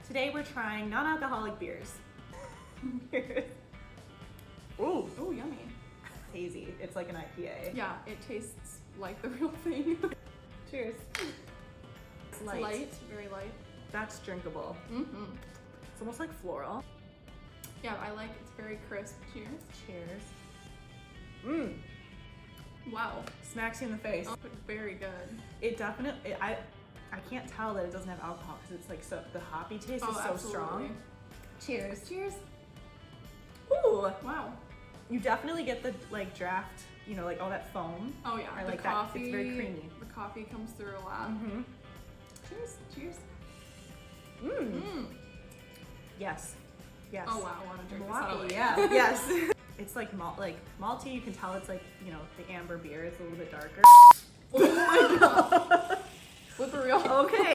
Today we're trying non-alcoholic beers. Cheers. Ooh, Oh, yummy. hazy. It's like an IPA. Yeah, it tastes like the real thing. Cheers. It's light, very light. That's drinkable. Mm-hmm. It's almost like floral. Yeah, I like it's very crisp. Cheers. Cheers. Mmm. Wow. Smacks you in the face. Oh, but very good. It definitely, I can't tell that it doesn't have alcohol because it's like so, the hoppy taste is so absolutely. strong. Cheers. Cheers. Ooh. Wow. You definitely get the like draft, you know, like all that foam. Oh yeah, I the like that. coffee. It's very creamy. The coffee comes through a lot. Mm-hmm. Cheers. Cheers. Mmm. Mm. Yes. Yes. Oh wow, I want to drink this out of Malty, it. yeah. Yes. It's like malty. You can tell it's like, you know, the amber beer. It's a little bit darker. Oh my god. Flip a real. Okay.